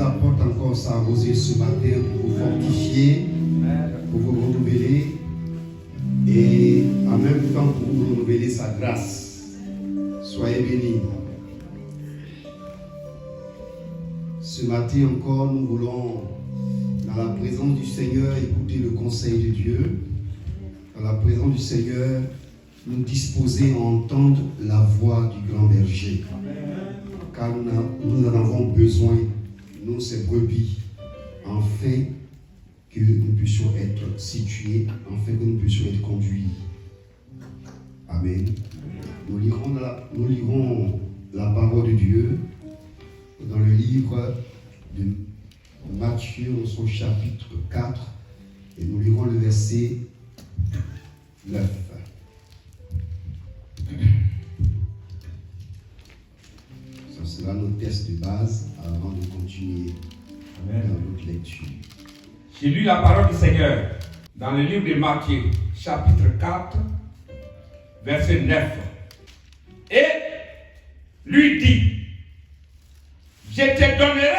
apporte encore sa rosée ce matin pour vous fortifier, pour vous renouveler et en même temps pour vous renouveler sa grâce. Soyez bénis. Ce matin encore, nous voulons, dans la présence du Seigneur, écouter le conseil de Dieu. Dans la présence du Seigneur, nous disposer à entendre la voix du grand berger. Car nous en avons besoin, nous, ces brebis, afin que nous puissions être situés, afin que nous puissions être conduits. Amen. Nous lirons la parole de Dieu dans le livre de Matthieu, dans son chapitre 4, et nous lirons le verset 9. Ça sera notre test de base avant de continuer dans notre lecture. J'ai lu la parole du Seigneur dans le livre de Matthieu, chapitre 4, verset 9. Et lui dit, je te donnerai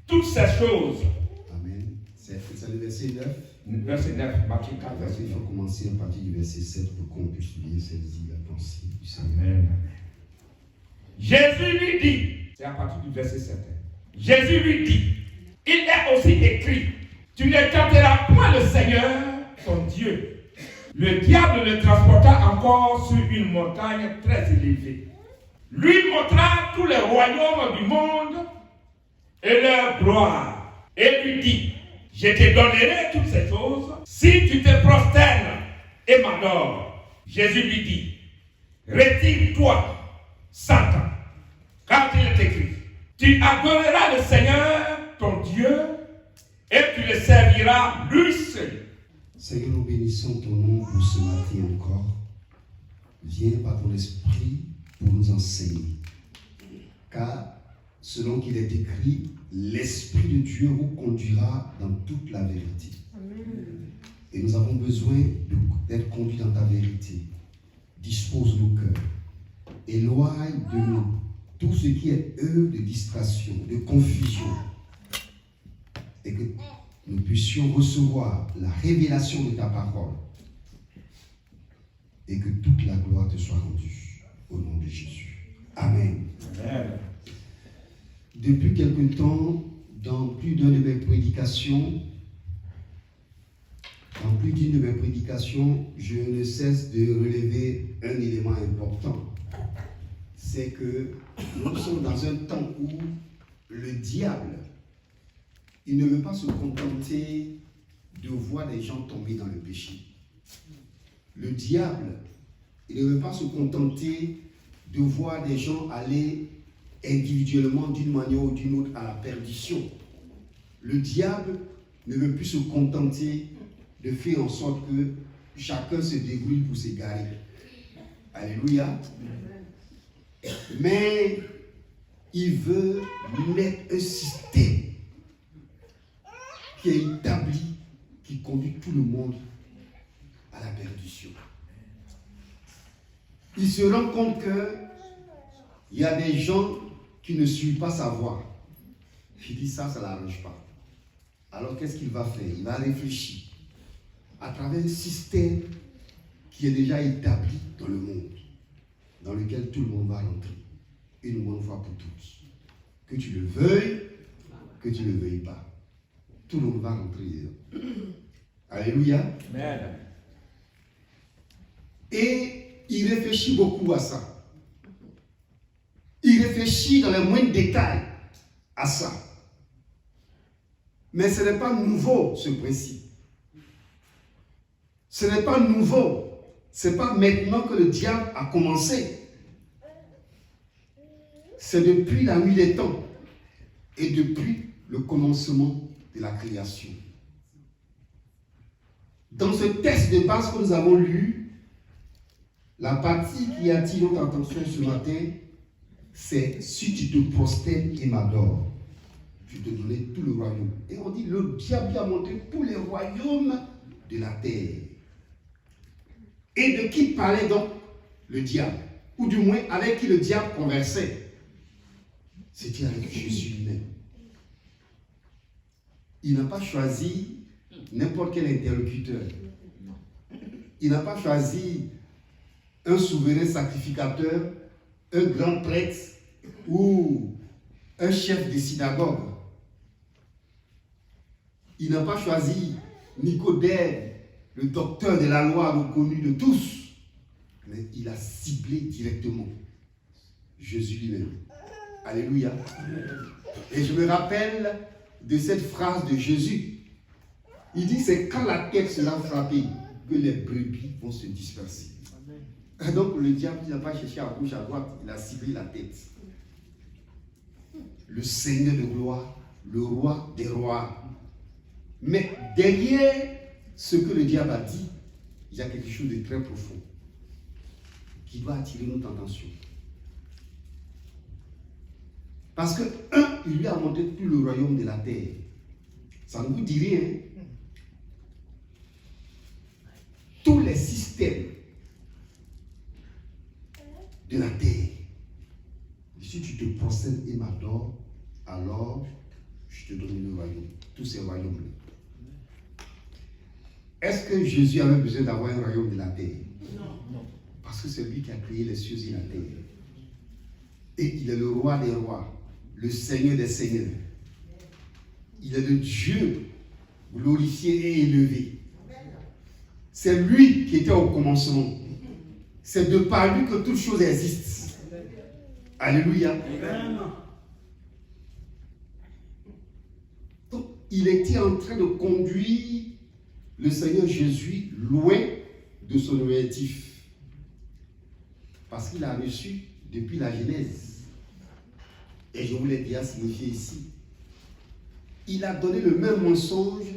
toutes ces choses. Amen. C'est le verset 9. Verset 9, Matthieu 4, verset 9. Il faut commencer à partir du verset 7 pour qu'on puisse bien saisir la pensée du Seigneur. Amen. Jésus lui dit, c'est à partir du verset 7. Jésus lui dit, il est aussi écrit, tu ne tenteras point le Seigneur, ton Dieu. Le diable le transporta encore sur une montagne très élevée. Lui montra tous les royaumes du monde et leur gloire. Et lui dit, je te donnerai toutes ces choses si tu te prosternes et m'adores. Jésus lui dit, retire-toi, Satan, car il est écrit, tu adoreras le Seigneur, ton Dieu, et tu le serviras lui seul. Seigneur, nous bénissons ton nom pour ce matin encore. Viens par ton esprit pour nous enseigner. Car, selon qu'il est écrit, l'Esprit de Dieu vous conduira dans toute la vérité. Amen. Et nous avons besoin d'être conduits dans ta vérité. Dispose nos cœurs. Éloigne de nous tout ce qui est œuvre de distraction, de confusion. Et que nous puissions recevoir la révélation de ta parole. Et que toute la gloire te soit rendue. Au nom de Jésus. Amen. Amen. Depuis quelque temps, dans plus d'une de mes prédications, je ne cesse de relever un élément important. C'est que nous sommes dans un temps où le diable, il ne veut pas se contenter de voir des gens tomber dans le péché. Le diable, il ne veut pas se contenter de voir des gens aller individuellement d'une manière ou d'une autre à la perdition. Le diable ne veut plus se contenter de faire en sorte que chacun se débrouille pour s'égarer. Alléluia. Mais il veut mettre un système qui est établi, qui conduit tout le monde à la perdition. Il se rend compte qu'il y a des gens qui ne suivent pas sa voie. Il dit ça ne l'arrange pas. Alors qu'est-ce qu'il va faire? Il va réfléchir à travers un système qui est déjà établi dans le monde, dans lequel tout le monde va rentrer, une bonne fois pour toutes. Que tu le veuilles, que tu ne le veuilles pas. Tout le monde va rentrer dedans. Alléluia. Amen. Et il réfléchit beaucoup à ça. Il réfléchit dans les moindres détails à ça. Mais ce n'est pas nouveau, ce principe. Ce n'est pas nouveau. Ce n'est pas maintenant que le diable a commencé. C'est depuis la nuit des temps et depuis le commencement de la création. Dans ce texte de base que nous avons lu, la partie qui attire notre attention ce matin, c'est si tu te prosternes et m'adores, je te donnerai tout le royaume. Et on dit, le diable a montré tous les royaumes de la terre. Et de qui parlait donc le diable? Ou du moins avec qui le diable conversait? C'était avec Jésus lui-même. Il n'a pas choisi n'importe quel interlocuteur. Il n'a pas choisi un souverain sacrificateur, un grand prêtre ou un chef de synagogue. Il n'a pas choisi Nicodème, le docteur de la loi reconnu de tous, mais il a ciblé directement Jésus lui-même. Alléluia. Et je me rappelle de cette phrase de Jésus. Il dit, c'est quand la tête sera frappée que les brebis vont se disperser. Et donc le diable n'a pas cherché à gauche, à droite, il a ciblé la tête. Le Seigneur de gloire, le roi des rois. Mais derrière ce que le diable a dit, il y a quelque chose de très profond qui doit attirer notre attention. Parce que, il lui a montré tout le royaume de la terre. Ça ne vous dit rien. Tous les systèmes de la terre. Et si tu te procèdes et m'adores, alors je te donne le royaume. Tous ces royaumes-là. Est-ce que Jésus avait besoin d'avoir un royaume de la terre? Non. Parce que c'est lui qui a créé les cieux et la terre. Et il est le roi des rois, le Seigneur des seigneurs. Il est le Dieu glorifié et élevé. C'est lui qui était au commencement. C'est de par lui que toutes choses existent. Alléluia. Donc, il était en train de conduire le Seigneur Jésus loin de son objectif. Parce qu'il a reçu depuis la Genèse. Et je vous l'ai déjà signifié ici. Il a donné le même mensonge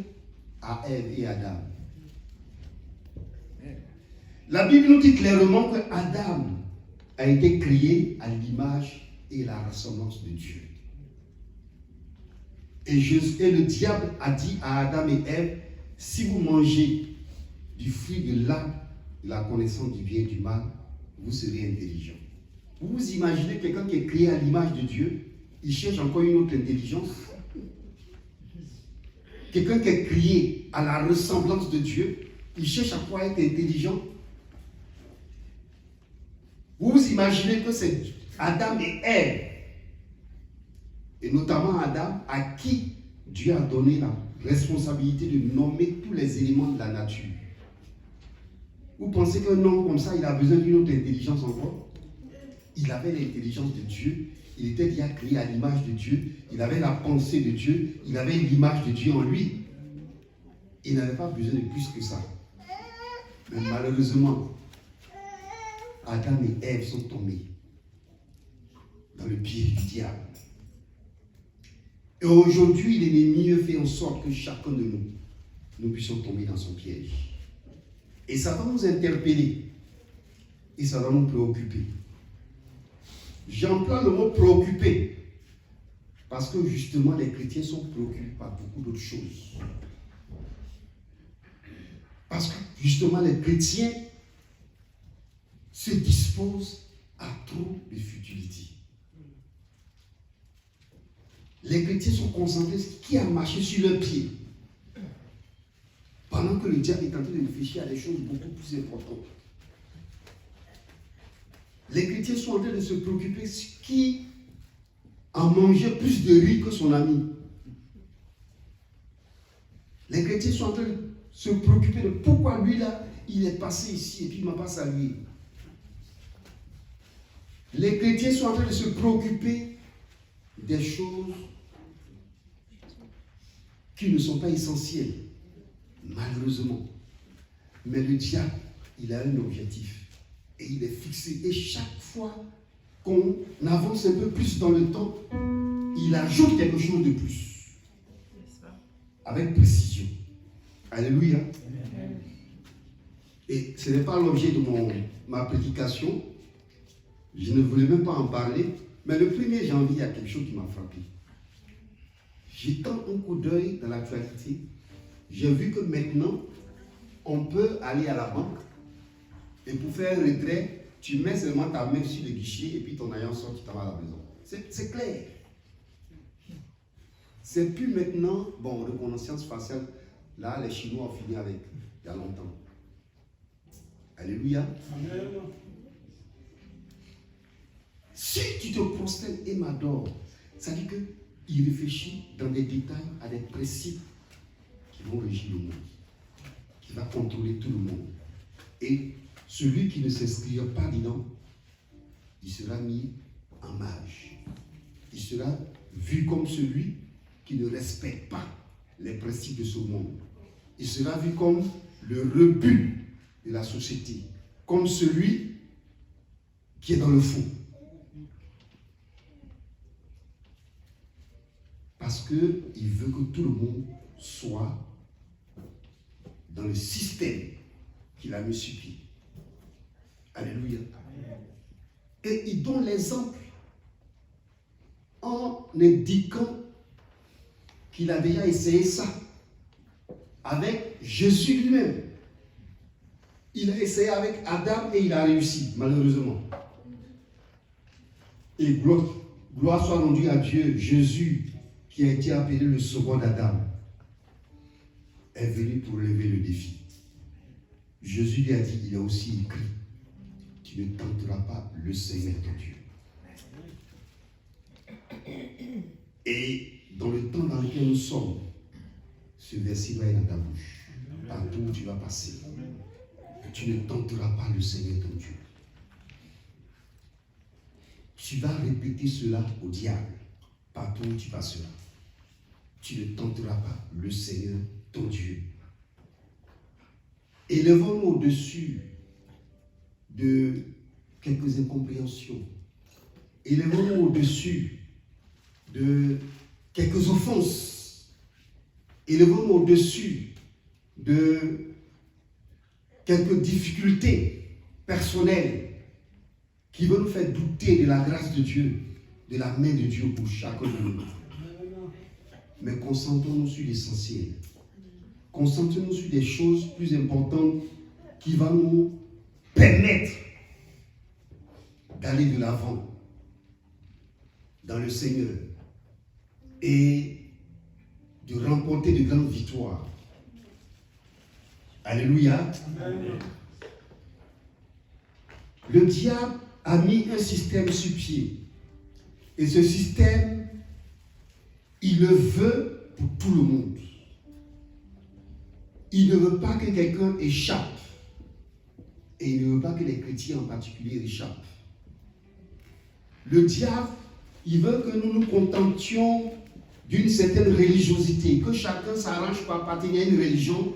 à Ève et Adam. La Bible nous dit clairement que Adam a été créé à l'image et la ressemblance de Dieu. Et le diable a dit à Adam et Ève, si vous mangez du fruit de l'arbre de la connaissance du bien et du mal, vous serez intelligent. Vous vous imaginez quelqu'un qui est créé à l'image de Dieu, il cherche encore une autre intelligence. Quelqu'un qui est créé à la ressemblance de Dieu, il cherche à quoi être intelligent. Vous vous imaginez que c'est Adam et Ève, et notamment Adam, à qui Dieu a donné la responsabilité de nommer tous les éléments de la nature. Vous pensez qu'un homme comme ça, il a besoin d'une autre intelligence encore? Il avait l'intelligence de Dieu, il était déjà créé à l'image de Dieu, il avait la pensée de Dieu, il avait l'image de Dieu en lui. Il n'avait pas besoin de plus que ça. Mais malheureusement, Adam et Ève sont tombés dans le piège du diable. Et aujourd'hui, l'ennemi fait en sorte que chacun de nous puissions tomber dans son piège. Et ça va nous interpeller. Et ça va nous préoccuper. J'emploie le mot préoccuper. Parce que justement, les chrétiens sont préoccupés par beaucoup d'autres choses. Parce que justement, les chrétiens se disposent à trop de futilité. Les chrétiens sont concentrés sur qui a marché sur leurs pieds. Pendant que le diable est en train de réfléchir à des choses beaucoup plus importantes. Les chrétiens sont en train de se préoccuper sur qui a mangé plus de riz que son ami. Les chrétiens sont en train de se préoccuper de pourquoi lui là, il est passé ici et puis il ne m'a pas salué. Les chrétiens sont en train de se préoccuper des choses qui ne sont pas essentielles, malheureusement. Mais le diable, il a un objectif et il est fixé. Et chaque fois qu'on avance un peu plus dans le temps, il ajoute quelque chose de plus. Avec précision. Alléluia. Et ce n'est pas l'objet de ma prédication. Je ne voulais même pas en parler. Mais le 1er janvier, il y a quelque chose qui m'a frappé. Jetant un coup d'œil dans l'actualité, j'ai vu que maintenant, on peut aller à la banque et pour faire un retrait, tu mets seulement ta main sur le guichet et puis ton agent sort, tu t'en vas à la maison. C'est clair. C'est plus maintenant, bon, reconnaissance faciale, là, les Chinois ont fini avec, il y a longtemps. Alléluia. Amen. Si tu te prosternes et m'adores, ça dit qu'il réfléchit dans des détails à des principes qui vont régir le monde, qui va contrôler tout le monde. Et celui qui ne s'inscrira pas dedans, il sera mis en marge. Il sera vu comme celui qui ne respecte pas les principes de ce monde. Il sera vu comme le rebut de la société, comme celui qui est dans le fond. Parce qu'il veut que tout le monde soit dans le système qu'il a mis sur pied. Alléluia. Et il donne l'exemple en indiquant qu'il a déjà essayé ça avec Jésus lui-même. Il a essayé avec Adam et il a réussi, malheureusement. Et gloire soit rendue à Dieu. Jésus, qui a été appelé le second Adam, est venu pour relever le défi. Jésus lui a dit, il a aussi écrit, tu ne tenteras pas le Seigneur ton Dieu. Et dans le temps dans lequel nous sommes, ce verset va être dans ta bouche. Partout où tu vas passer, tu ne tenteras pas le Seigneur ton Dieu. Tu vas répéter cela au diable, partout où tu passeras. Tu ne tenteras pas le Seigneur ton Dieu. Élevons-nous au-dessus de quelques incompréhensions. Élevons-nous au-dessus de quelques offenses. Élevons-nous au-dessus de quelques difficultés personnelles qui veulent nous faire douter de la grâce de Dieu, de la main de Dieu pour chacun de nous. Mais concentrons-nous sur l'essentiel. Concentrons-nous sur des choses plus importantes qui vont nous permettre d'aller de l'avant dans le Seigneur et de remporter de grandes victoires. Alléluia. Amen. Le diable a mis un système sur pied. Et ce système, il le veut pour tout le monde. Il ne veut pas que quelqu'un échappe. Et il ne veut pas que les chrétiens en particulier échappent. Le diable, il veut que nous nous contentions d'une certaine religiosité, que chacun s'arrange pour appartenir à une religion,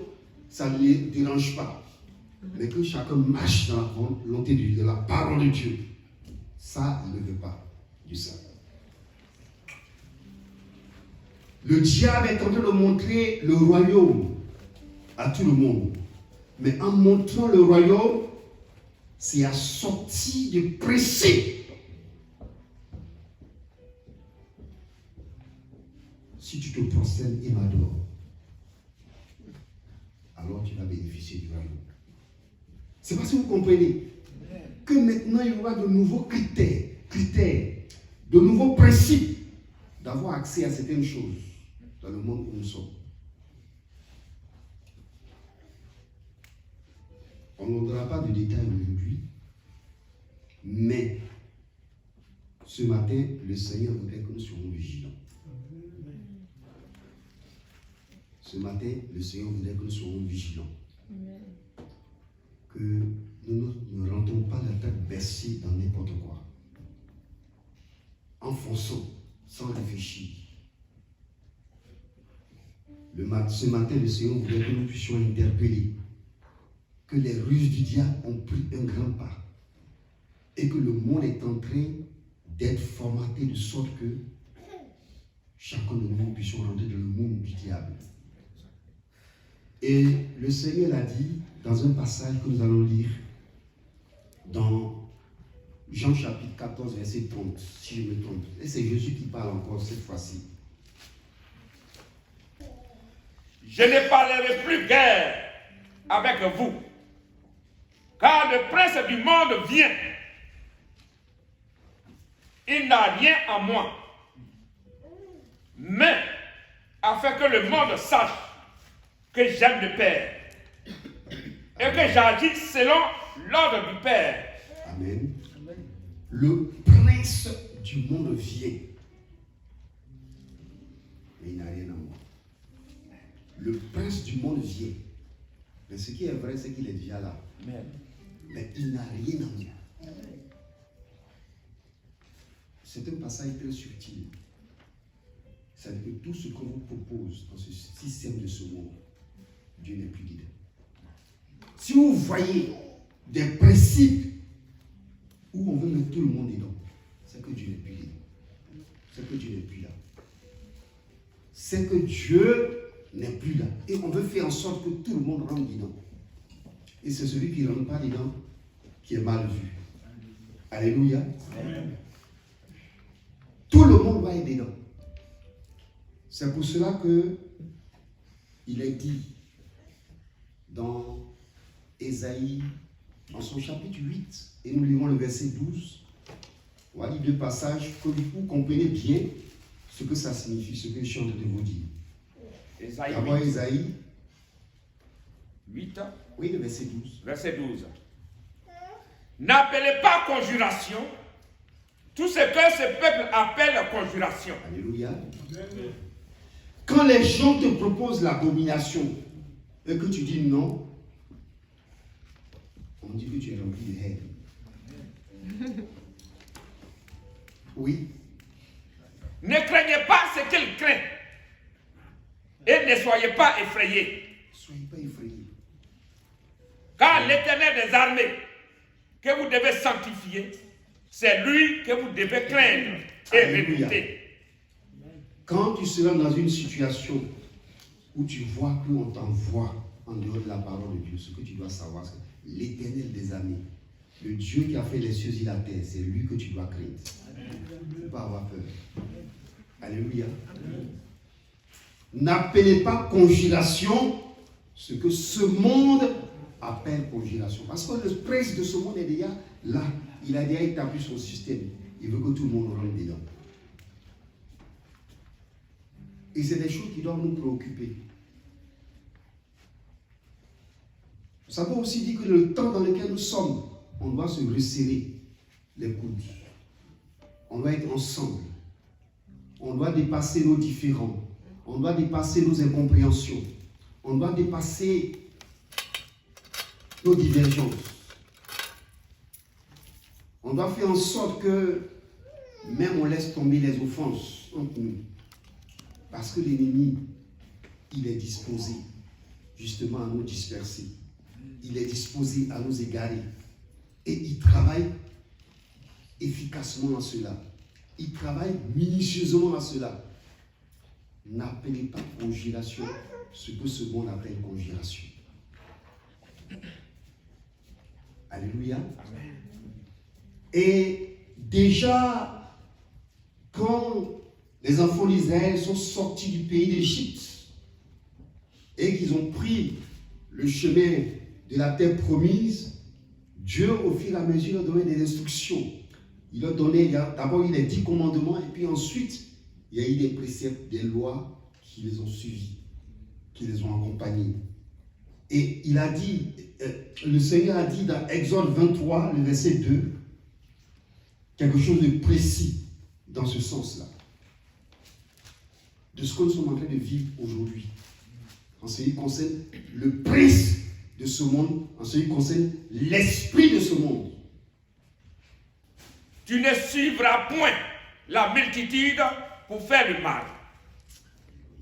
ça ne les dérange pas. Mais que chacun marche dans la volonté de Dieu, de la parole de Dieu. Ça, il ne veut pas du ça. Le diable est en train de montrer le royaume à tout le monde. Mais en montrant le royaume, c'est assorti de principes. Si tu te prosternes et m'adores, alors tu vas bénéficier du royaume. C'est parce que vous comprenez que maintenant il y aura de nouveaux critères, de nouveaux principes d'avoir accès à certaines choses dans le monde où nous sommes. On ne donnera pas de détails aujourd'hui, mais ce matin, le Seigneur voudrait que nous soyons vigilants. Ce matin, le Seigneur voudrait que nous soyons vigilants. Que nous ne rentrons pas la tête baissée dans n'importe quoi. En fonçant, sans réfléchir. Ce matin, le Seigneur voudrait que nous puissions interpeller que les ruses du diable ont pris un grand pas et que le monde est en train d'être formaté de sorte que chacun de nous puissions rentrer dans le monde du diable. Et le Seigneur l'a dit dans un passage que nous allons lire dans Jean chapitre 14, verset 30, si je me trompe. Et c'est Jésus qui parle encore cette fois-ci. Je ne parlerai plus guère avec vous, car le prince du monde vient. Il n'a rien à moi, mais afin que le monde sache que j'aime le Père et que j'agis selon l'ordre du Père. Amen. Le prince du monde vient. Mais il n'a rien à moi. Le prince du monde vient. Mais ce qui est vrai, c'est qu'il est déjà là. Amen. Mais il n'a rien à moi. C'est un passage très subtil. C'est-à-dire que tout ce qu'on vous propose dans ce système de ce monde, Dieu n'est plus dedans. Si vous voyez des principes où on veut mettre tout le monde dedans, c'est que Dieu n'est plus dedans. C'est que Dieu n'est plus là. C'est que Dieu n'est plus là. Et on veut faire en sorte que tout le monde rentre dedans. Et c'est celui qui ne rentre pas dedans qui est mal vu. Alléluia. Amen. Tout le monde va être dedans. C'est pour cela que il est dit dans Ésaïe, dans son chapitre 8, et nous lisons le verset 12. On va lire deux passages que vous comprenez bien ce que ça signifie, ce que je suis en train de vous dire. D'abord Ésaïe 8. Oui, le verset 12. Verset 12. N'appelez pas conjuration tout ce que ce peuple appelle conjuration. Alléluia. Amen. Quand les gens te proposent l'abomination et que tu dis non, on dit que tu es rempli de haine. Oui. Ne craignez pas ce qu'il craint et ne soyez pas effrayés. Soyez pas effrayés. Car l'Éternel des armées que vous devez sanctifier, c'est lui que vous devez craindre et redouter. Quand tu seras dans une situation où tu vois qu'on t'envoie en dehors de la parole de Dieu, ce que tu dois savoir, c'est que l'Éternel des armées, le Dieu qui a fait les cieux et la terre, c'est lui que tu dois craindre. Il ne faut pas avoir peur. Alléluia. N'appelez pas conjuration ce que ce monde appelle conjuration. Parce que le prince de ce monde est déjà là. Il a déjà établi son système. Il veut que tout le monde rentre dedans. Et c'est des choses qui doivent nous préoccuper. Ça veut aussi dire que le temps dans lequel nous sommes, on doit se resserrer les coudes. On doit être ensemble. On doit dépasser nos différends. On doit dépasser nos incompréhensions. On doit dépasser nos divergences. On doit faire en sorte que même on laisse tomber les offenses entre nous. Parce que l'ennemi, il est disposé justement à nous disperser. Il est disposé à nous égarer. Et il travaille efficacement à cela. Il travaille minutieusement à cela. N'appelez pas conjuration ce que ce monde appelle conjuration. Alléluia. Amen. Et déjà, quand les enfants d'Israël sont sortis du pays d'Égypte et qu'ils ont pris le chemin de la terre promise, Dieu, au fur et à mesure, leur donnait des instructions. Il leur donnait d'abord les 10 commandements et puis ensuite, il y a eu des préceptes, des lois qui les ont suivis, qui les ont accompagnés. Et il a dit, le Seigneur a dit dans Exode 23, le verset 2, quelque chose de précis dans ce sens-là. De ce que nous sommes en train de vivre aujourd'hui. En ce qui concerne le prince de ce monde, en ce qui concerne l'esprit de ce monde. Tu ne suivras point la multitude pour faire le mal.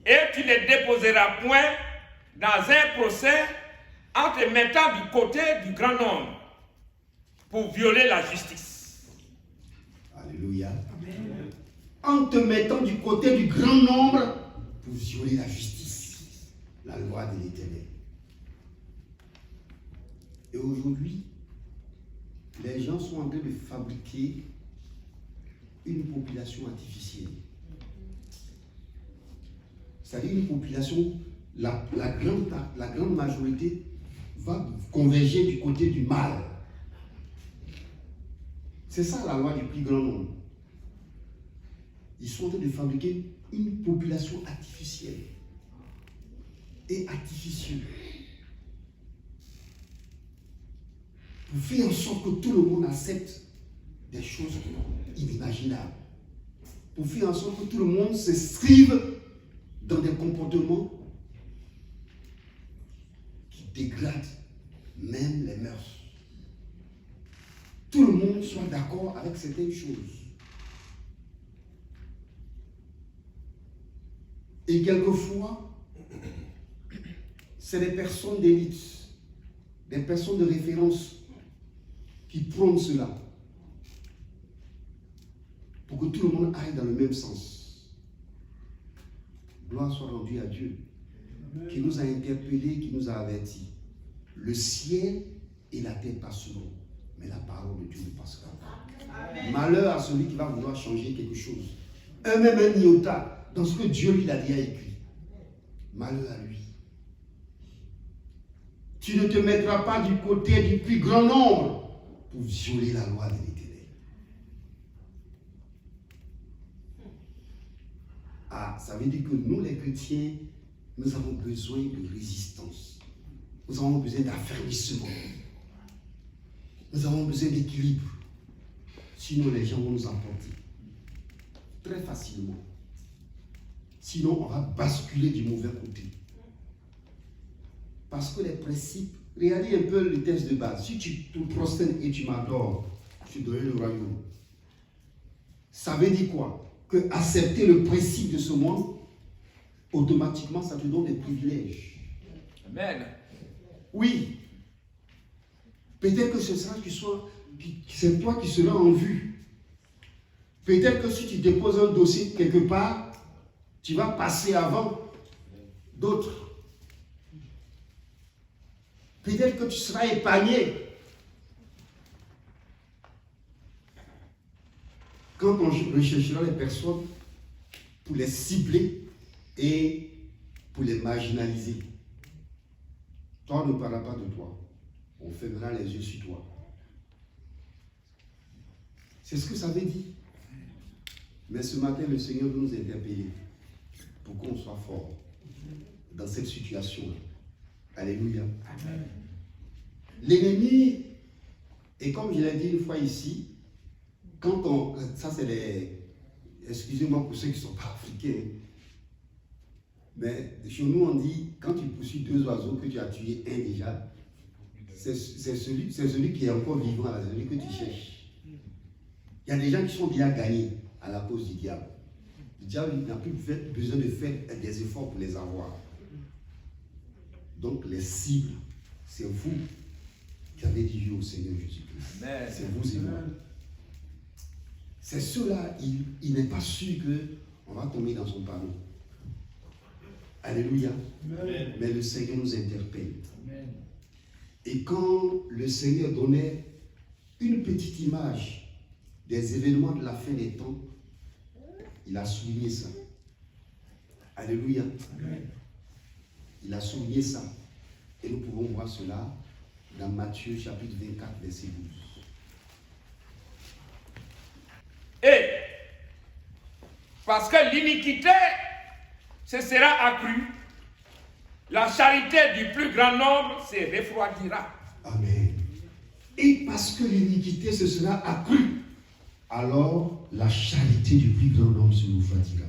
Et tu ne déposeras point dans un procès en te mettant du côté du grand nombre pour violer la justice. Alléluia. Amen. En te mettant du côté du grand nombre pour violer la justice, la loi de l'Éternel. Et aujourd'hui, les gens sont en train de fabriquer une population artificielle. C'est-à-dire une population, la grande majorité va converger du côté du mal. C'est ça la loi du plus grand nombre. Ils sont en train de fabriquer une population artificielle et artificieuse pour faire en sorte que tout le monde accepte des choses inimaginables, pour faire en sorte que tout le monde s'inscrive dans des comportements qui dégradent même les mœurs. Tout le monde soit d'accord avec certaines choses. Et quelquefois, c'est des personnes d'élite, des personnes de référence qui prônent cela pour que tout le monde aille dans le même sens. Gloire soit rendue à Dieu, qui nous a interpellés, qui nous a avertis. Le ciel et la terre passeront, mais la parole de Dieu ne passera pas. Amen. Malheur à celui qui va vouloir changer quelque chose. Même un iota dans ce que Dieu lui a déjà écrit. Malheur à lui. Tu ne te mettras pas du côté du plus grand nombre pour violer la loi de l'Éternel. Ah, ça veut dire que nous les chrétiens, nous avons besoin de résistance. Nous avons besoin d'affermissement. Nous avons besoin d'équilibre. Sinon, les gens vont nous emporter très facilement. Sinon, on va basculer du mauvais côté. Parce que les principes, regardez un peu le texte de base. Si tu te prosternes et tu m'adores, je te donnerai le royaume. Ça veut dire quoi? Que accepter le principe de ce monde, automatiquement, ça te donne des privilèges. Amen. Oui. Peut-être que ce sera c'est toi qui seras en vue. Peut-être que si tu déposes un dossier quelque part, tu vas passer avant d'autres. Peut-être que tu seras épargné. Quand on recherchera les personnes pour les cibler et pour les marginaliser, toi, on ne parlera pas de toi. On fermera les yeux sur toi. C'est ce que ça veut dire. Mais ce matin, le Seigneur veut nous interpeller pour qu'on soit fort dans cette situation-là. Alléluia. Amen. L'ennemi, et comme je l'ai dit une fois ici, quand on... Ça, c'est les... Excusez-moi pour ceux qui ne sont pas africains. Mais chez nous, on dit, quand tu poursuis deux oiseaux, que tu as tué un déjà, c'est celui qui est encore vivant, c'est celui que tu cherches. Il y a des gens qui sont déjà gagnés à la cause du diable. Le diable n'a plus besoin de faire des efforts pour les avoir. Donc les cibles, c'est vous qui avez dit oui au Seigneur Jésus-Christ. C'est vous et moi. C'est ceux-là, il n'est pas sûr qu'on va tomber dans son panneau. Alléluia. Amen. Mais le Seigneur nous interpelle. Amen. Et quand le Seigneur donnait une petite image des événements de la fin des temps, il a souligné ça. Alléluia. Amen. Il a souligné ça. Et nous pouvons voir cela dans Matthieu chapitre 24, verset 12. Et parce que l'iniquité se sera accrue, la charité du plus grand nombre se refroidira. Amen. Et parce que l'iniquité se sera accrue, alors la charité du plus grand nombre se refroidira.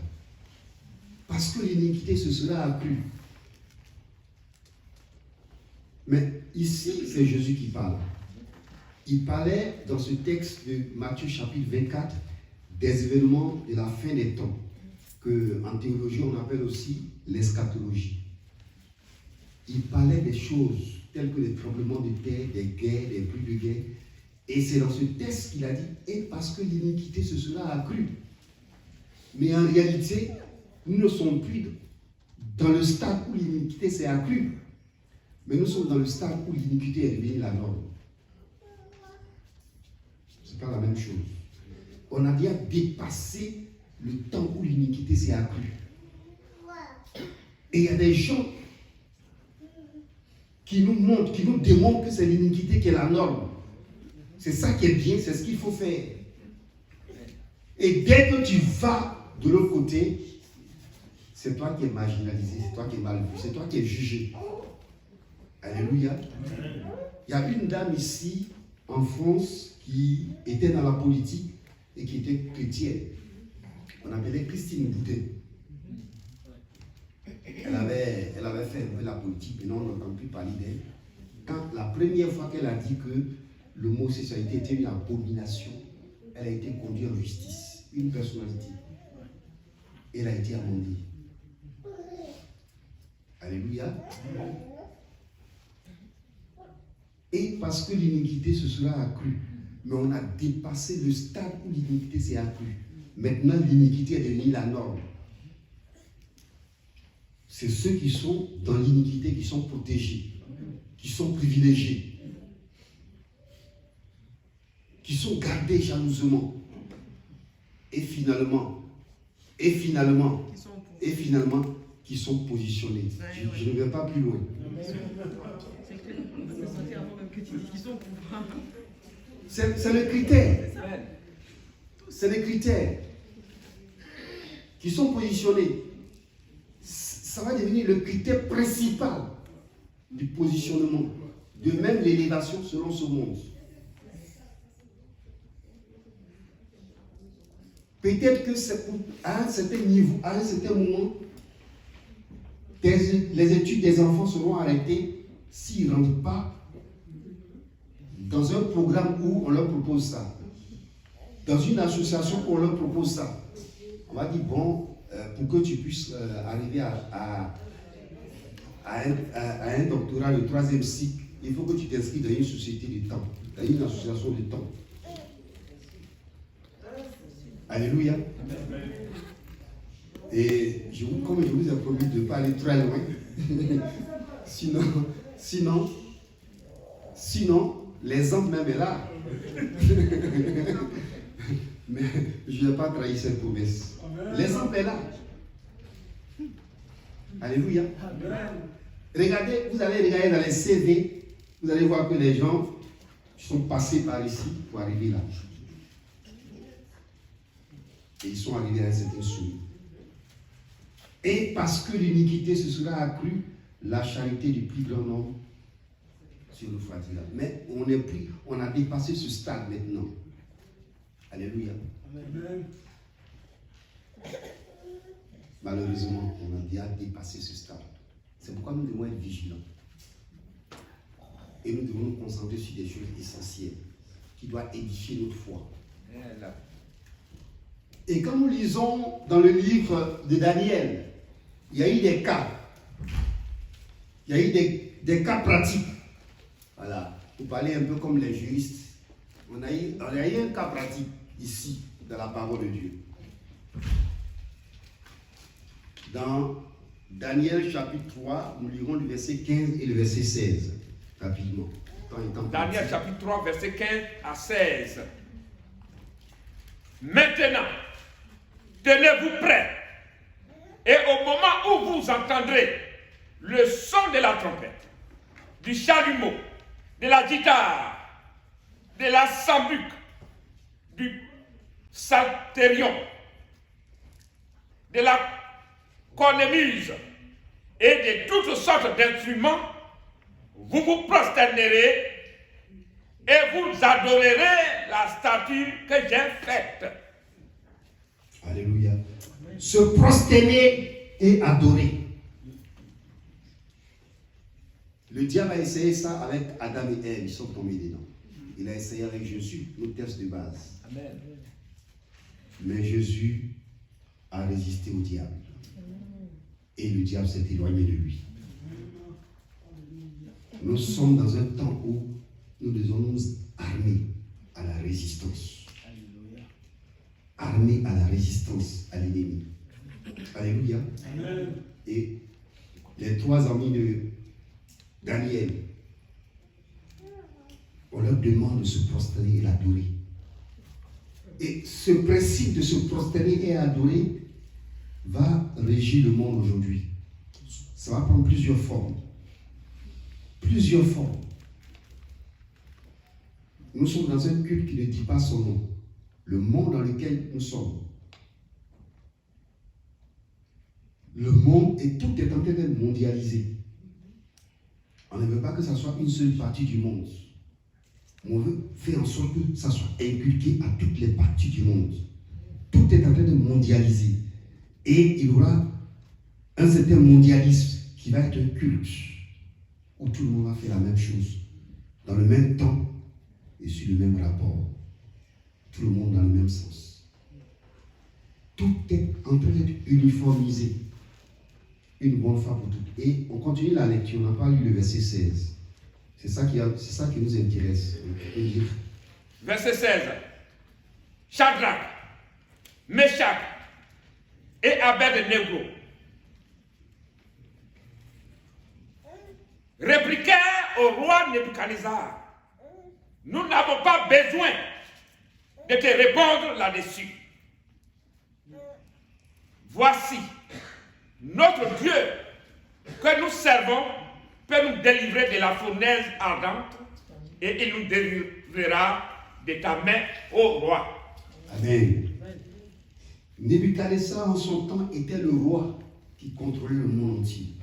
Parce que l'iniquité se sera accrue. Mais ici, c'est Jésus qui parle. Il parlait dans ce texte de Matthieu chapitre 24 des événements de la fin des temps, que en théologie on appelle aussi l'eschatologie. Il parlait des choses telles que les tremblements de terre, des guerres, des bruits de guerre. Et c'est dans ce texte qu'il a dit, et parce que l'iniquité se sera accrue. Mais en réalité, nous ne sommes plus dans le stade où l'iniquité s'est accrue. Mais nous sommes dans le stade où l'iniquité est devenue la norme. Ce n'est pas la même chose. On a déjà dépassé le temps où l'iniquité s'est accrue. Et il y a des gens qui nous montrent, qui nous démontrent que c'est l'iniquité qui est la norme. C'est ça qui est bien, c'est ce qu'il faut faire. Et dès que tu vas de l'autre côté, c'est toi qui es marginalisé, c'est toi qui es mal vu, c'est toi qui es jugé. Alléluia. Il y a une dame ici, en France, qui était dans la politique et qui était chrétienne. On appelait Christine Boutet. Elle avait fait un peu la politique, mais on n'entend plus parler d'elle. Quand la première fois qu'elle a dit que l'homosexualité était une abomination, elle a été conduite en justice, une personnalité. Elle a été amendée. Alléluia. Et parce que l'iniquité se sera accrue, mais on a dépassé le stade où l'iniquité s'est accrue. Maintenant, l'iniquité est devenue la norme. C'est ceux qui sont dans l'iniquité qui sont protégés, qui sont privilégiés, qui sont gardés jalousement. Et finalement, qui sont positionnés. Je ne vais pas plus loin. C'est le critère. C'est les critères qui sont positionnés. Ça va devenir le critère principal du positionnement, de même l'élévation selon ce monde. Peut-être que c'est à un certain niveau, à un certain moment, les études des enfants seront arrêtées s'ils ne rentrent pas dans un programme où on leur propose ça, dans une association où on leur propose ça. On va dire, bon, pour que tu puisses arriver à un doctorat de 3e cycle, il faut que tu t'inscris dans une société de temps, dans une association de temps. Alléluia. Et comme je vous ai promis de ne pas aller très loin, sinon, l'exemple même est là. Mais je n'ai pas trahi cette promesse. L'exemple est là. Alléluia. Regardez, vous allez regarder dans les CV, vous allez voir que les gens sont passés par ici pour arriver là. Et ils sont arrivés à un certain sommet. Et parce que l'iniquité se sera accrue, la charité du plus grand nombre se refroidira. Mais on a dépassé ce stade maintenant. Alléluia. Amen. Malheureusement, on a déjà dépassé ce stade. C'est pourquoi nous devons être vigilants. Et nous devons nous concentrer sur des choses essentielles qui doivent édifier notre foi. Et quand nous lisons dans le livre de Daniel, il y a eu des cas. Il y a eu des cas pratiques. Voilà. Pour parler un peu comme les juristes. On a eu un cas pratique ici, dans la parole de Dieu. Dans Daniel chapitre 3, nous lirons le verset 15 et le verset 16, rapidement. Daniel chapitre 3, verset 15 à 16. Maintenant, tenez-vous prêts, et au moment où vous entendrez le son de la trompette, du chalumeau, de la guitare, de la sambuc, du psalterion, de la cornemuse et de toutes sortes d'instruments, vous vous prosternerez et vous adorerez la statue que j'ai faite. Alléluia. Se prosterner et adorer. Le diable a essayé ça avec Adam et Ève, ils sont tombés dedans. Il a essayé avec Jésus, notre texte de base. Amen. Mais Jésus a résisté au diable. Et le diable s'est éloigné de lui. Nous sommes dans un temps où nous devons nous armer à la résistance. Armer à la résistance à l'ennemi. Alléluia. Amen. Et les 3 amis de Daniel, on leur demande de se prosterner et l'adorer. Et ce principe de se prosterner et adorer va régir le monde aujourd'hui. Ça va prendre plusieurs formes. Plusieurs formes. Nous sommes dans un culte qui ne dit pas son nom. le monde dans lequel nous sommes. Le monde et tout est en train d'être mondialisé. On ne veut pas que ça soit une seule partie du monde. On veut faire en sorte que ça soit inculqué à toutes les parties du monde. Tout est en train de mondialiser. Et il y aura un certain mondialisme qui va être un culte, où tout le monde va faire la même chose, dans le même temps et sur le même rapport. Tout le monde dans le même sens. Tout est en train d'être uniformisé. Une bonne fois pour toutes. Et on continue la lecture, on n'a pas lu le verset 16. C'est ça qui nous intéresse. Verset 16. Shadrach, Meshach et Abed-Nego répliquèrent au roi Nebuchadnezzar: nous n'avons pas besoin de te répondre là-dessus. Voici, notre Dieu que nous servons peut nous délivrer de la fournaise ardente et il nous délivrera de ta main, ô roi. Amen. Nebuchadnezzar en son temps était le roi qui contrôlait le monde entier,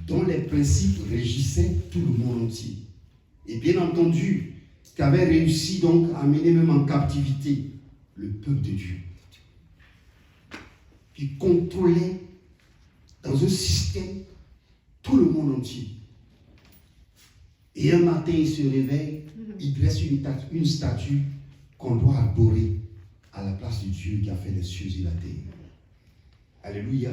dont les principes régissaient tout le monde entier. Et bien entendu, qui avait réussi donc à mener même en captivité le peuple de Dieu, qui contrôlait dans un système tout le monde entier. Et un matin, il se réveille, il dresse une statue qu'on doit adorer à la place de Dieu qui a fait les cieux et la terre. Alléluia.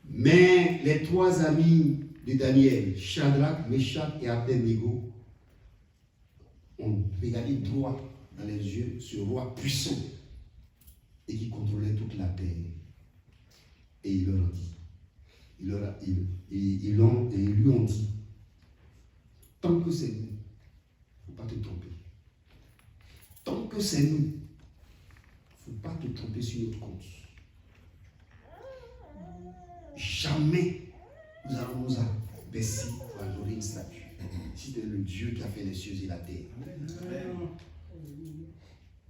Mais les trois amis de Daniel, Shadrach, Meshach et Abed-Nego, ont regardé droit dans les yeux ce roi puissant et qui contrôlait toute la terre. Et il leur a dit, ils lui ont dit, tant que c'est nous, il ne faut pas te tromper. Tant que c'est nous, il ne faut pas te tromper sur notre compte. Jamais nous allons nous abaisser pour adorer une statue. C'est le Dieu qui a fait les cieux et la terre.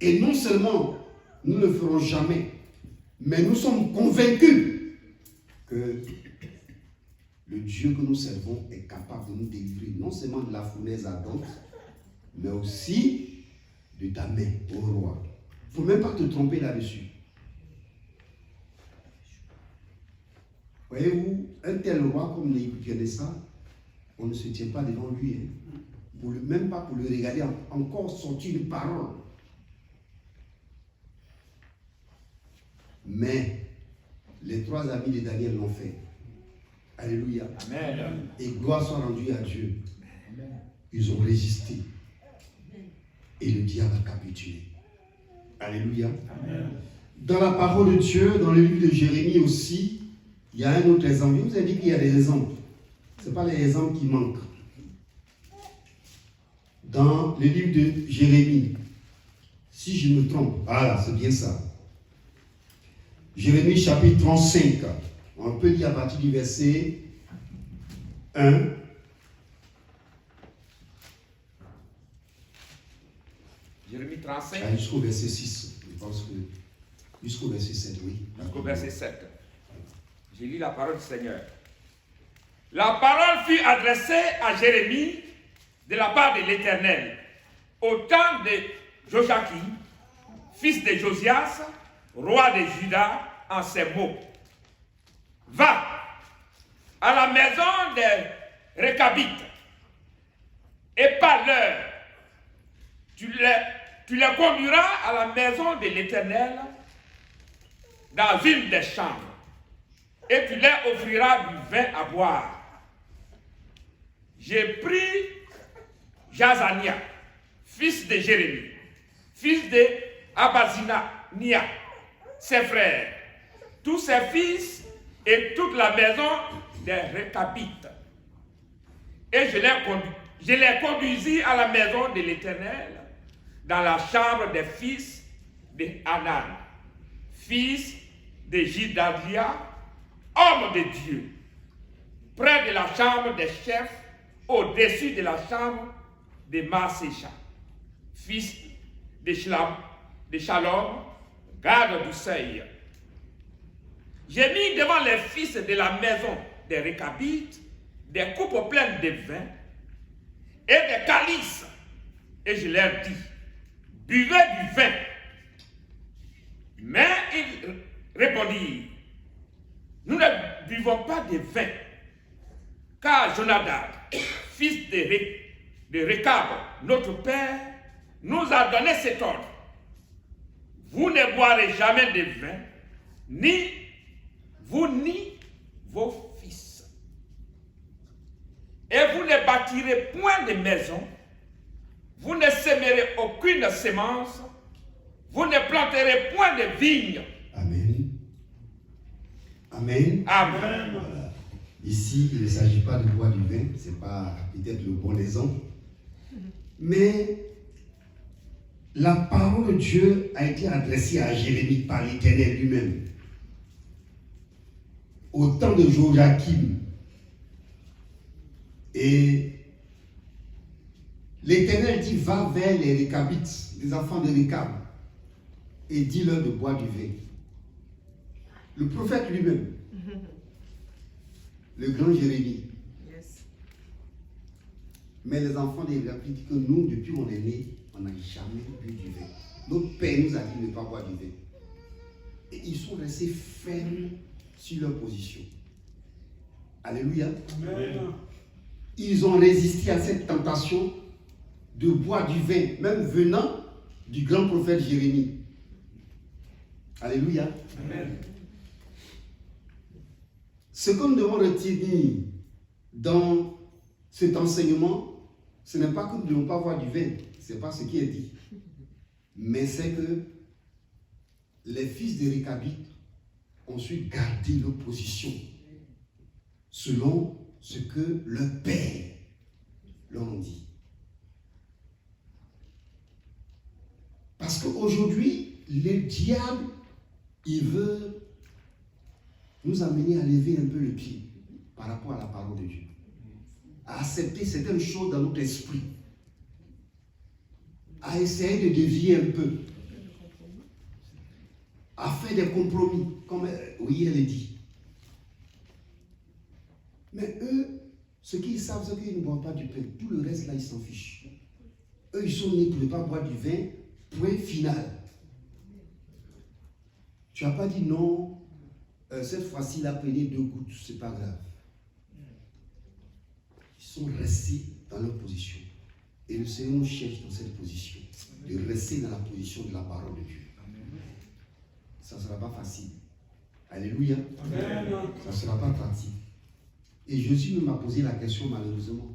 Et non seulement nous ne le ferons jamais, mais nous sommes convaincus que le Dieu que nous servons est capable de nous délivrer non seulement de la fournaise ardente, mais aussi de ta main, ô roi. Il ne faut même pas te tromper là-dessus. Voyez-vous, un tel roi comme Nebuchadnezzar, on ne se tient pas devant lui. Même pas pour le regarder encore sortir une parole. Mais les trois amis de Daniel l'ont fait. Alléluia. Amen. Et gloire soit rendue à Dieu. Ils ont résisté. Et le diable a capitulé. Alléluia. Amen. Dans la parole de Dieu, dans le livre de Jérémie aussi, il y a un autre exemple. Je vous ai dit qu'il y a des exemples. Ce n'est pas les exemples qui manquent. Dans le livre de Jérémie, si je me trompe, voilà, c'est bien ça. Jérémie chapitre 35, on peut lire à partir du verset 1. Jérémie 35. Jusqu'au verset 6, je pense que. Jusqu'au verset 7, oui. Jusqu'au verset 7. J'ai lu la parole du Seigneur. La parole fut adressée à Jérémie de la part de l'Éternel au temps de Joachim, fils de Josias, roi de Juda, en ces mots. Va à la maison des Récabites et parle-leur. Tu les conduiras à la maison de l'Éternel dans une des chambres et tu leur offriras du vin à boire. J'ai pris Jazania, fils de Jérémie, fils de Abazania, ses frères, tous ses fils et toute la maison des Récabites. Et je les conduisis à la maison de l'Éternel, dans la chambre des fils de Hanan, fils de Jidalia, homme de Dieu, près de la chambre des chefs, au-dessus de la chambre de Maasécha, fils de Shalom, garde du seuil. J'ai mis devant les fils de la maison des Récabites des coupes pleines de vin et des calices. Et je leur dis, buvez du vin. Mais ils répondirent, nous ne buvons pas de vin, car Jonadab, fils de Récab, notre père, nous a donné cet ordre. Vous ne boirez jamais de vin, ni vous ni vos fils. Et vous ne bâtirez point de maison, vous ne sèmerez aucune semence, vous ne planterez point de vignes. Amen. Amen. Amen. Voilà. Ici, il ne s'agit pas de boire du vin, ce n'est pas peut-être le bon exemple, mais la parole de Dieu a été adressée à Jérémie par l'Éternel lui-même. Au temps de Joachim. Et l'Éternel dit, va vers les Récabites, les enfants de Récab, et dis-leur de boire du vin. Le prophète lui-même, le grand Jérémie. Yes. Mais les enfants des Récabites disent que nous, depuis qu'on est né, on n'a jamais bu du vin. Notre père nous a dit de ne pas boire du vin. Et ils sont restés fermes sur leur position. Alléluia. Amen. Ils ont résisté à cette tentation de boire du vin, même venant du grand prophète Jérémie. Alléluia. Amen. Ce que nous devons retenir dans cet enseignement, ce n'est pas que nous ne devons pas boire du vin, ce n'est pas ce qui est dit. Mais c'est que les fils de Récabites ont su garder leur position selon ce que leur père leur a dit. Parce qu'aujourd'hui, le diable, il veut nous amener à lever un peu le pied par rapport à la parole de Dieu, à accepter certaines choses dans notre esprit, à essayer de dévier un peu, à faire des compromis, comme oui, elle est dit. Mais eux, ce qu'ils savent, c'est qu'ils ne boivent pas du pain. Tout le reste, là, ils s'en fichent. Eux, ils sont nés pour ne pas boire du vin, point final. Tu n'as pas dit non, cette fois-ci, il a payé 2 gouttes, c'est pas grave. Ils sont restés dans leur position. Et le Seigneur nous cherche dans cette position, de rester dans la position de la parole de Dieu. Ça ne sera pas facile. Alléluia. Amen. Ça ne sera pas pratique. Et Jésus m'a posé la question malheureusement.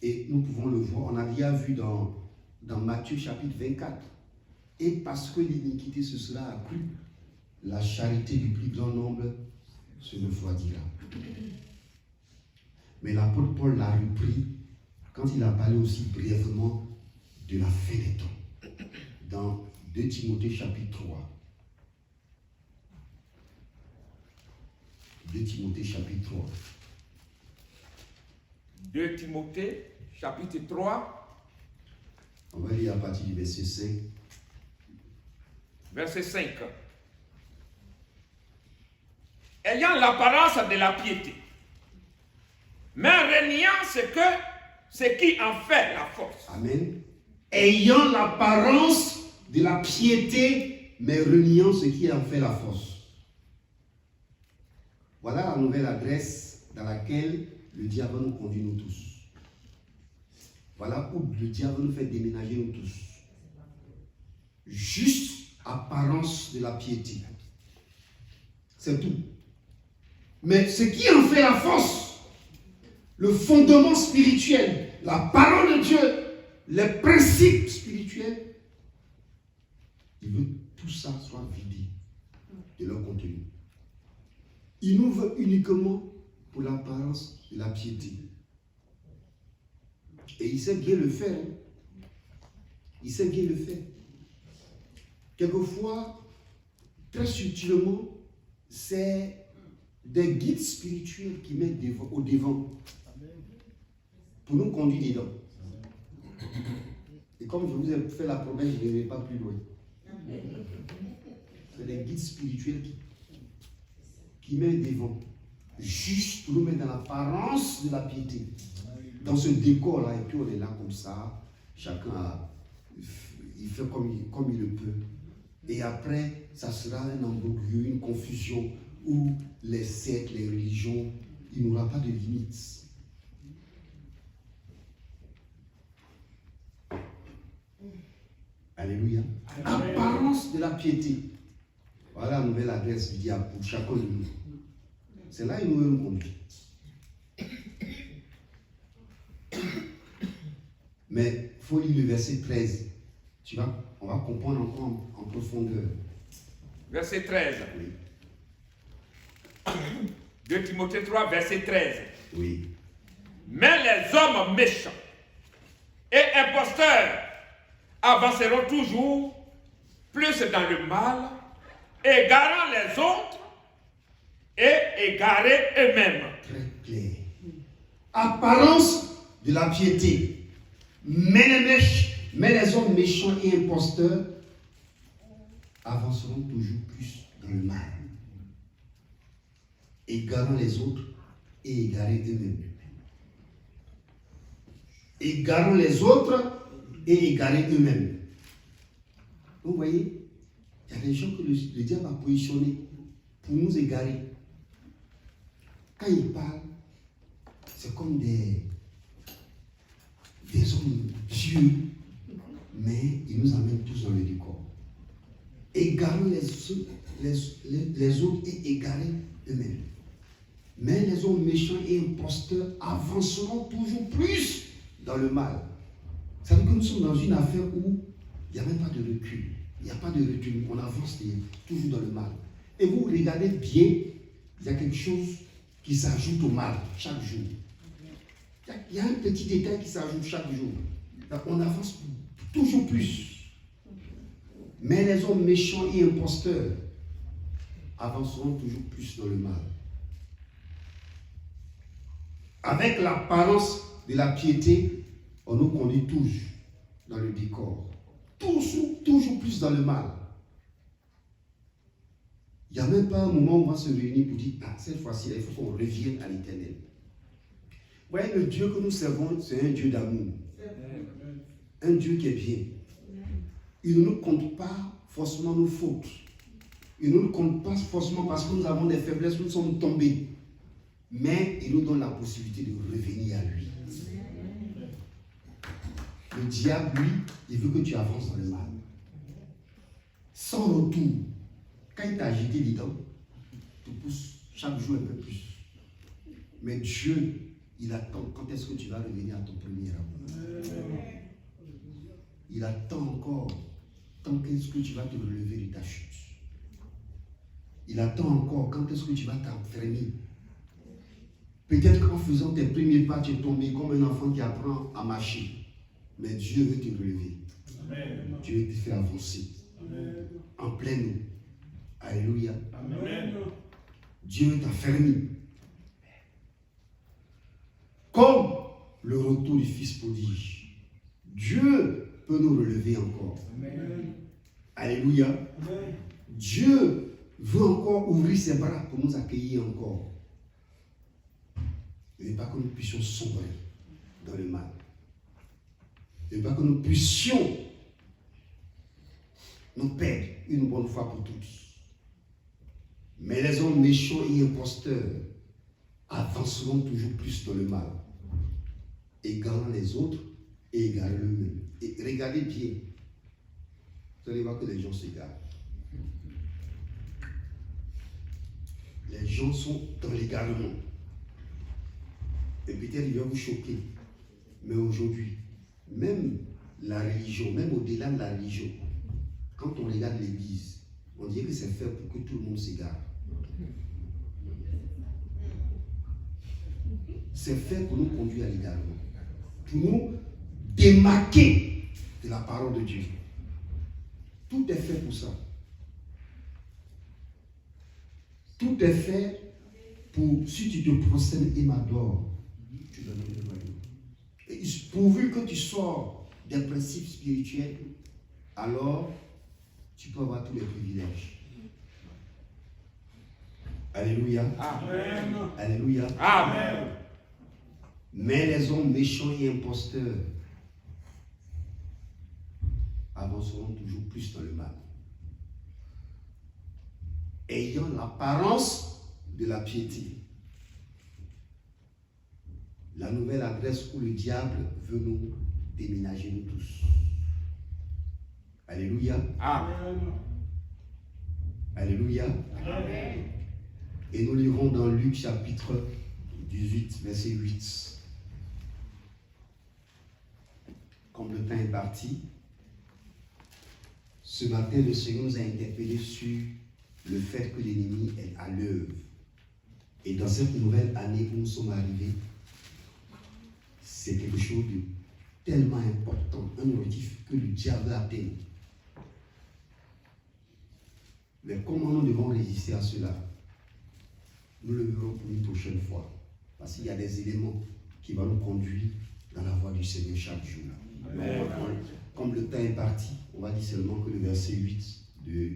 Et nous pouvons le voir, on a déjà vu dans Matthieu chapitre 24. Et parce que l'iniquité se sera accrue, la charité du plus grand nombre se refroidira. Mais l'apôtre Paul l'a repris quand il a parlé aussi brièvement de la fin des temps. Dans 2 Timothée chapitre 3. 2 Timothée chapitre 3. 2 Timothée chapitre 3. On va lire à partir du verset 5. Verset 5. Ayant l'apparence de la piété, mais reniant ce qui en fait la force. Amen. Ayant l'apparence de la piété, mais reniant ce qui en fait la force. Voilà la nouvelle adresse dans laquelle le diable nous conduit nous tous. Voilà où le diable nous fait déménager nous tous. Juste apparence de la piété. C'est tout. Mais ce qui en fait la force, le fondement spirituel, la parole de Dieu, les principes spirituels, il veut que tout ça soit vidé de leur contenu. Il nous veut uniquement pour l'apparence de la piété. Et il sait bien le faire. Il sait bien le faire. Quelquefois, très subtilement, c'est des guides spirituels qui mettent au devant pour nous conduire dedans. Et comme je vous ai fait la promesse, je ne vais pas plus loin. C'est les guides spirituels qui mettent devant, juste pour nous mettre dans l'apparence de la piété. Dans ce décor-là, et puis on est là comme ça, chacun il fait comme il le peut. Et après, ça sera un embrouille, une confusion où les sectes, les religions, il n'y aura pas de limites. Alléluia. Apparence de la piété. Voilà la nouvelle adresse du diable pour chacun de nous. C'est là qu'il nous conduit. Mais il faut lire le verset 13. On va comprendre encore en profondeur. Verset 13. Oui. 2 Timothée 3, verset 13. Oui. Mais les hommes méchants et imposteurs avanceront toujours plus dans le mal, égarant les autres et égarés eux-mêmes. Très clair. Apparence de la piété. Mais les hommes méchants et imposteurs avanceront toujours plus dans le mal, égarant les autres et égarés eux-mêmes. Égarant les autres et égarer eux-mêmes. Vous voyez, il y a des gens que le diable a positionnés pour nous égarer. Quand il parle, c'est comme des hommes pieux, mais il nous amène tous dans le décor. Égarant les autres et égarer eux-mêmes. Mais les hommes méchants et imposteurs avanceront toujours plus dans le mal. Ça veut dire que nous sommes dans une affaire où il n'y a même pas de recul. Il n'y a pas de recul. On avance toujours dans le mal. Et vous regardez bien, il y a quelque chose qui s'ajoute au mal chaque jour. Il y a un petit détail qui s'ajoute chaque jour. Donc on avance toujours plus. Mais les hommes méchants et imposteurs avanceront toujours plus dans le mal. Avec l'apparence de la piété, on nous conduit tous dans le décor. Toujours plus dans le mal. Il n'y a même pas un moment où on va se réunir pour dire, cette fois-ci, il faut qu'on revienne à l'Éternel. Vous voyez, le Dieu que nous servons, c'est un Dieu d'amour. Un Dieu qui est bien. Il ne nous compte pas forcément nos fautes. Il ne nous compte pas forcément parce que nous avons des faiblesses, nous sommes tombés. Mais il nous donne la possibilité de revenir à lui. Le diable, lui, il veut que tu avances dans le mal. Sans retour. Quand il t'a jeté dedans, tu pousses chaque jour un peu plus. Mais Dieu, il attend quand est-ce que tu vas revenir à ton premier amour. Il attend encore quand est-ce que tu vas te relever de ta chute. Il attend encore quand est-ce que tu vas t'enfermer. Peut-être qu'en faisant tes premiers pas, tu es tombé comme un enfant qui apprend à marcher. Mais Dieu veut te relever. Amen. Dieu veut te faire avancer. Amen. En plein eau. Alléluia. Amen. Dieu veut t'affermir. Comme le retour du Fils prodige. Dieu peut nous relever encore. Amen. Alléluia. Amen. Dieu veut encore ouvrir ses bras pour nous accueillir encore. Il n'est pas que nous puissions sombrer dans le mal. Il n'est pas que nous puissions nous perdre une bonne fois pour toutes. Mais les hommes méchants et imposteurs avanceront toujours plus dans le mal, égarant les autres et égarant eux-mêmes. Et regardez bien, vous allez voir que les gens s'égarent. Les gens sont dans l'égarement. Et peut-être il va vous choquer. Mais aujourd'hui, même la religion, même au-delà de la religion, quand on regarde l'église, on dirait que c'est fait pour que tout le monde s'égare. C'est fait pour nous conduire à l'égarement. Pour nous démarquer de la parole de Dieu. Tout est fait pour ça. Tout est fait pour, si tu te prosternes et m'adores, tu donnes le royaume. Et pourvu que tu sors des principes spirituels, alors tu peux avoir tous les privilèges. Alléluia. Amen. Alléluia. Amen. Mais les hommes méchants et imposteurs avanceront toujours plus dans le mal, ayant l'apparence de la piété. La nouvelle adresse où le diable veut nous déménager, nous tous. Alléluia. Amen. Alléluia. Amen. Et nous lirons dans Luc chapitre 18, verset 8. Comme le temps est parti, ce matin, le Seigneur nous a interpellés sur le fait que l'ennemi est à l'œuvre. Et dans cette nouvelle année où nous sommes arrivés, c'est quelque chose de tellement important, un objectif que le diable atteint. Mais comment nous devons résister à cela? Nous le verrons pour une prochaine fois. Parce qu'il y a des éléments qui vont nous conduire dans la voie du Seigneur chaque jour. Amen. Comme le temps est parti, on va dire seulement que le verset 8 de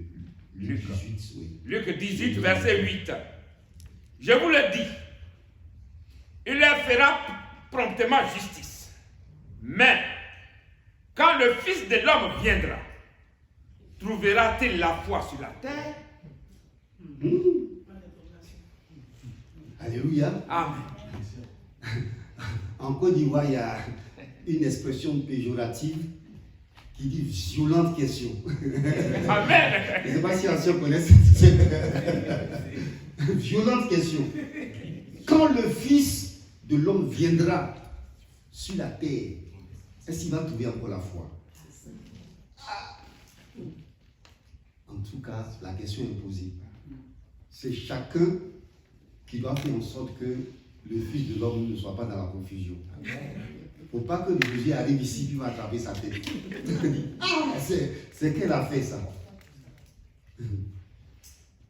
Luc 18. Oui. Luc 18, verset 8. Je vous le dis, il leur fera promptement justice. Mais, quand le Fils de l'homme viendra, trouvera-t-il la foi sur la terre? Alléluia. Amen. En Côte d'Ivoire, il y a une expression péjorative qui dit violente question. Amen. Je ne sais pas si anciens connaissent cette violente question. Quand le Fils de l'homme viendra sur la terre, est-ce qu'il va trouver encore la foi? En tout cas, la question est posée. C'est chacun qui doit faire en sorte que le Fils de l'homme ne soit pas dans la confusion. Il ne faut pas que Jésus arrive ici et va attraper sa tête. Ah, c'est qu'elle a fait ça.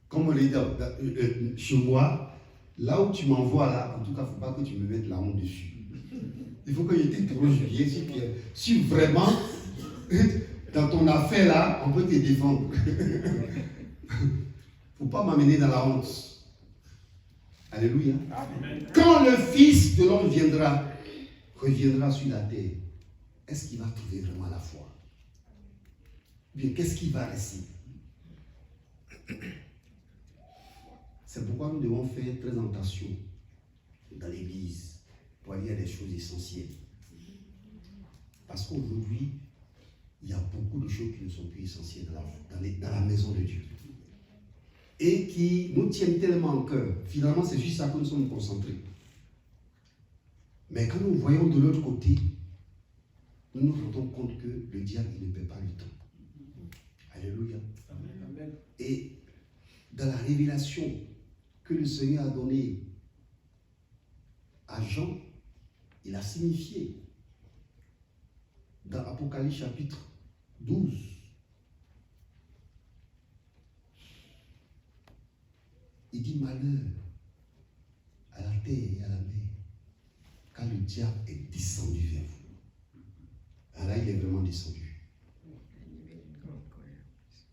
Comme on l'a dit chez moi, là où tu m'envoies là, en tout cas, il ne faut pas que tu me mettes la honte dessus. Il faut que je t'interroge bien si vraiment, dans ton affaire là, on peut te défendre. Il ne faut pas m'amener dans la honte. Alléluia. Amen. Quand le Fils de l'homme reviendra sur la terre, est-ce qu'il va trouver vraiment la foi? Bien, qu'est-ce qui va rester? C'est pourquoi nous devons faire très attention dans l'église pour aller à des choses essentielles. Parce qu'aujourd'hui, il y a beaucoup de choses qui ne sont plus essentielles dans la maison de Dieu. Et qui nous tiennent tellement en cœur. Finalement, c'est juste ça que nous sommes concentrés. Mais quand nous voyons de l'autre côté, nous nous rendons compte que le diable il ne perd pas le temps. Alléluia. Amen. Et dans la révélation que le Seigneur a donnée à Jean, il a signifié dans Apocalypse chapitre 12. Il dit malheur à la terre et à la mer, quand le diable est descendu vers vous. Alors là, il est vraiment descendu.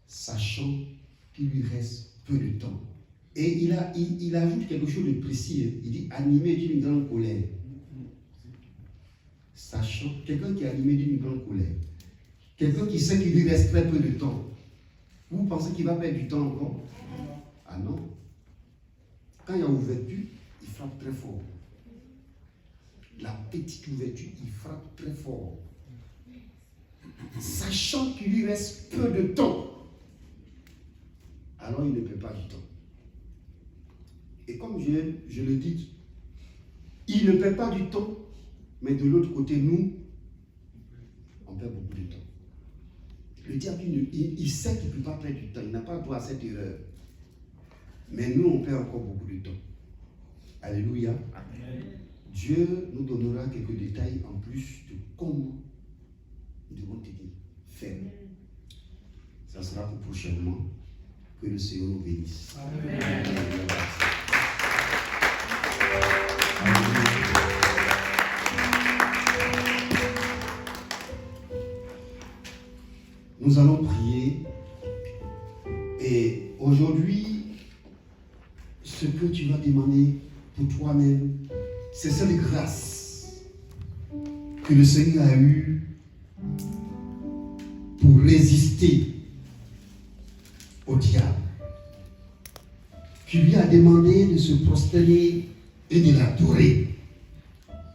Sachant qu'il lui reste peu de temps. Et il ajoute quelque chose de précis. Il dit animé d'une grande colère. Sachant, quelqu'un qui est animé d'une grande colère. Quelqu'un qui sait qu'il lui reste très peu de temps. Vous pensez qu'il va perdre du temps encore? Ah non. Quand il y a ouverture, il frappe très fort. La petite ouverture, il frappe très fort. Sachant qu'il lui reste peu de temps, alors il ne perd pas du temps. Et comme je le dis, il ne perd pas du temps, mais de l'autre côté, nous, on perd beaucoup de temps. Le diable, il sait qu'il ne peut pas perdre du temps, il n'a pas droit à cette erreur. Mais nous, on perd encore beaucoup de temps. Alléluia. Amen. Dieu nous donnera quelques détails en plus de comment nous devons faire. Ça sera pour prochainement. Que le Seigneur nous bénisse. Amen. Amen. Nous allons prier. Et aujourd'hui, ce que tu vas demander pour toi-même, c'est cette grâce que le Seigneur a eue pour résister au diable, qui lui a demandé de se prosterner et de l'adorer,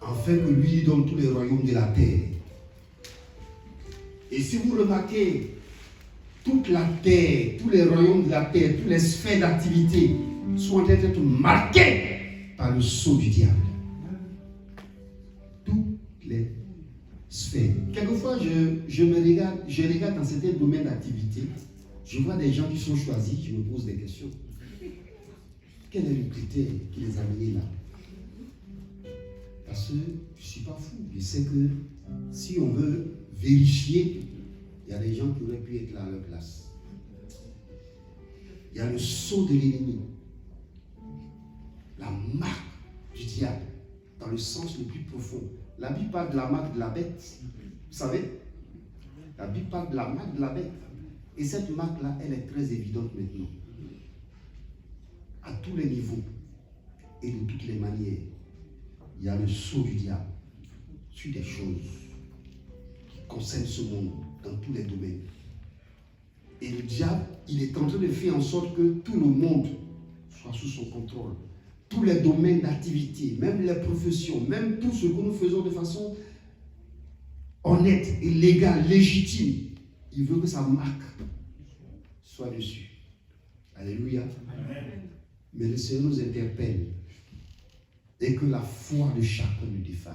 afin que lui donne tous les royaumes de la terre. Et si vous remarquez, toute la terre, tous les royaumes de la terre, toutes les sphères d'activité sont en train d'être marqués par le sceau du diable. Toutes les sphères. Quelquefois, je regarde dans certains domaines d'activité, je vois des gens qui sont choisis, je me pose des questions. Quel est le critère qui les a menés là? Parce que je ne suis pas fou. Je sais que si on veut vérifier, il y a des gens qui auraient pu être là à leur place. Il y a le sceau de l'ennemi, la marque du diable, dans le sens le plus profond. La Bible parle de la marque de la bête. Vous savez? La Bible parle de la marque de la bête. Et cette marque-là, elle est très évidente maintenant. À tous les niveaux et de toutes les manières, il y a le sceau du diable sur des choses qui concernent ce monde dans tous les domaines. Et le diable, il est en train de faire en sorte que tout le monde soit sous son contrôle. Tous les domaines d'activité, même les professions, même tout ce que nous faisons de façon honnête et légale, légitime, il veut que sa marque soit dessus. Alléluia. Amen. Mais le Seigneur nous interpelle et que la foi de chacun nous défaille.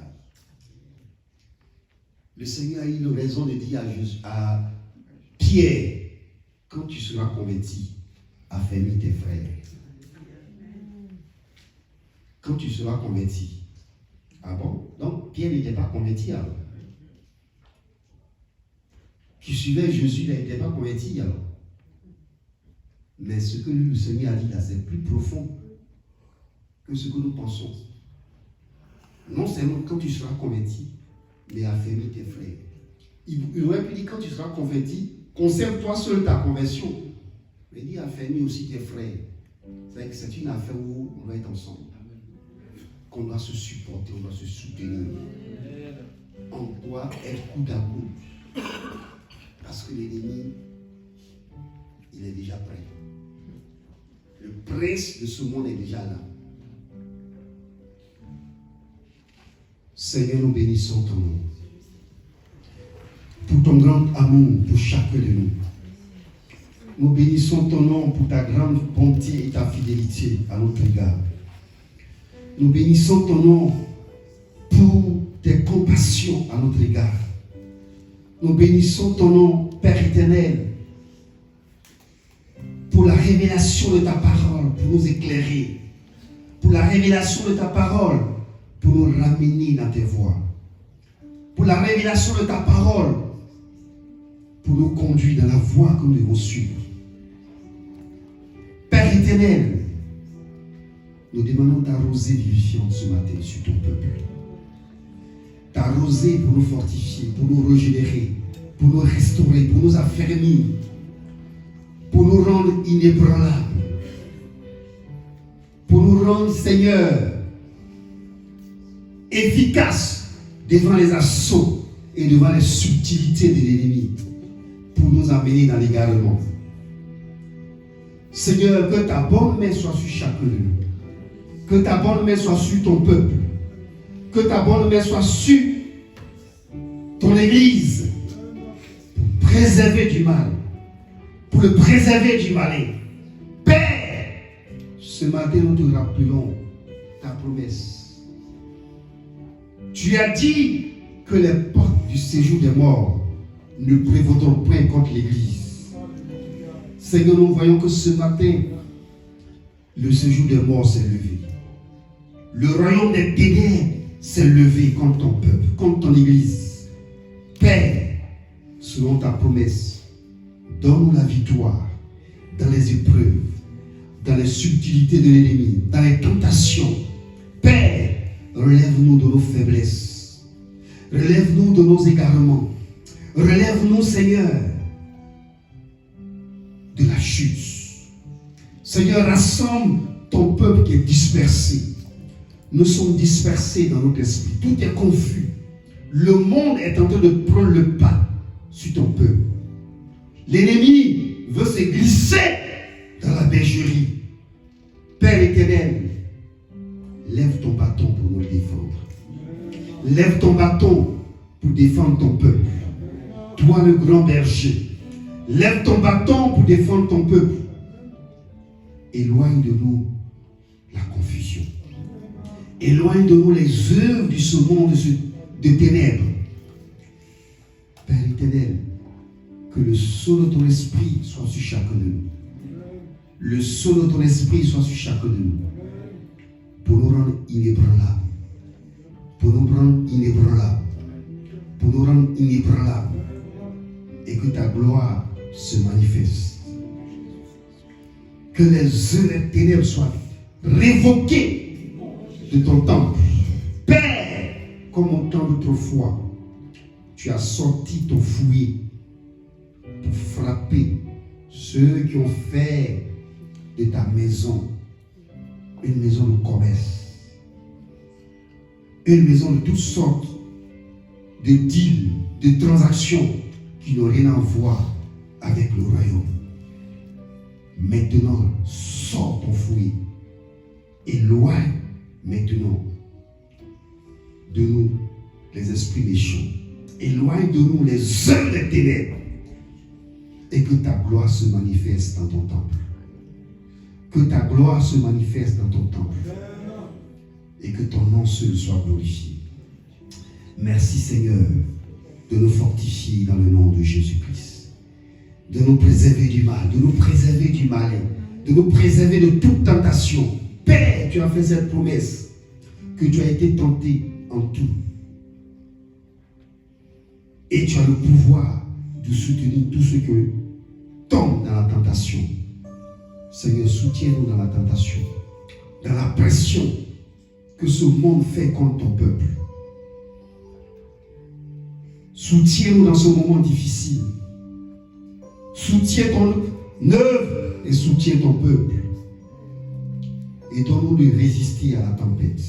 Le Seigneur a eu une raison de dire à Pierre, quand tu seras converti, affermis tes frères. Quand tu seras converti. Ah bon? Donc Pierre n'était pas converti alors. Qui suivait Jésus, il n'était pas converti alors. Mais ce que le Seigneur a dit là, c'est plus profond que ce que nous pensons. Non seulement quand tu seras converti, mais affermis tes frères. Il aurait pu dire quand tu seras converti, conserve-toi seul ta conversion. Mais dis affermis aussi tes frères. C'est-à-dire que c'est une affaire où on doit être ensemble. Qu'on doit se supporter, on doit se soutenir. On doit être coude à coude. Parce que l'ennemi, il est déjà prêt. Le prince de ce monde est déjà là. Seigneur, nous bénissons ton nom. Pour ton grand amour pour chacun de nous. Nous bénissons ton nom pour ta grande bonté et ta fidélité à notre égard. Nous bénissons ton nom pour tes compassions à notre égard. Nous bénissons ton nom, Père éternel, pour la révélation de ta parole, pour nous éclairer, pour la révélation de ta parole, pour nous ramener dans tes voies, pour la révélation de ta parole, pour nous conduire dans la voie que nous devons suivre. Père éternel, nous demandons ta rosée vivifiante ce matin sur ton peuple. Ta rosée pour nous fortifier, pour nous régénérer, pour nous restaurer, pour nous affermir, pour nous rendre inébranlables, pour nous rendre, Seigneur, efficaces devant les assauts et devant les subtilités de l'ennemi, pour nous amener dans l'égarement. Seigneur, que ta bonne main soit sur chacun de nous. Que ta bonne main soit sur ton peuple. Que ta bonne main soit sur ton Église. Pour préserver du mal. Pour le préserver du malin. Père, ce matin nous te rappelons ta promesse. Tu as dit que les portes du séjour des morts ne prévaudront point contre l'Église. Seigneur, nous voyons que ce matin, le séjour des morts s'est levé. Le royaume des ténèbres s'est levé contre ton peuple, contre ton Église. Père, selon ta promesse, donne-nous la victoire dans les épreuves, dans les subtilités de l'ennemi, dans les tentations. Père, relève-nous de nos faiblesses. Relève-nous de nos égarements. Relève-nous, Seigneur, chute. Seigneur, rassemble ton peuple qui est dispersé. Nous sommes dispersés dans notre esprit. Tout est confus. Le monde est en train de prendre le pas sur ton peuple. L'ennemi veut se glisser dans la bergerie. Père éternel, lève ton bâton pour nous défendre. Lève ton bâton pour défendre ton peuple. Toi le grand berger, lève ton bâton pour défendre ton peuple. Éloigne de nous la confusion. Éloigne de nous les œuvres de ce monde de ténèbres. Père éternel, que le sceau de ton esprit soit sur chacun de nous. Le sceau de ton esprit soit sur chacun de nous. Pour nous rendre inébranlables. Pour nous rendre inébranlables. Pour nous rendre inébranlables. Et que ta gloire se manifeste. Que les œuvres des ténèbres soient révoquées de ton temple. Père, comme au temps d'autrefois, tu as sorti ton fouet pour frapper ceux qui ont fait de ta maison une maison de commerce, une maison de toutes sortes de deals, de transactions qui n'ont rien à voir avec le royaume. Maintenant, sors ton fouet. Éloigne maintenant de nous les esprits méchants. Éloigne de nous les œuvres des ténèbres. Et que ta gloire se manifeste dans ton temple. Que ta gloire se manifeste dans ton temple. Et que ton nom seul soit glorifié. Merci Seigneur de nous fortifier dans le nom de Jésus-Christ. De nous préserver du mal, de nous préserver du malin, de nous préserver de toute tentation. Père, tu as fait cette promesse que tu as été tenté en tout. Et tu as le pouvoir de soutenir tous ceux qui tombent dans la tentation. Seigneur, soutiens-nous dans la tentation, dans la pression que ce monde fait contre ton peuple. Soutiens-nous dans ce moment difficile. Soutiens ton œuvre et soutiens ton peuple. Et donne-nous de résister à la tempête,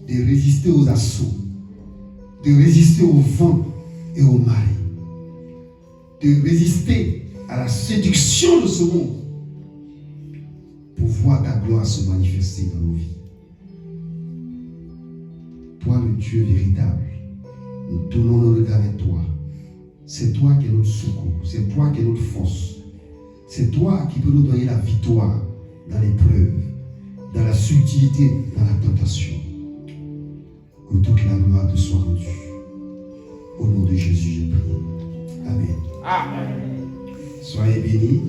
de résister aux assauts, de résister au vent et au mal, de résister à la séduction de ce monde pour voir ta gloire se manifester dans nos vies. Toi, le Dieu véritable, nous tournons nos regards vers toi. C'est toi qui es notre secours, c'est toi qui es notre force. C'est toi qui peux nous donner la victoire dans l'épreuve, dans la subtilité, dans la tentation. Que toute la gloire te soit rendue. Au nom de Jésus, je prie. Amen. Amen. Soyez bénis.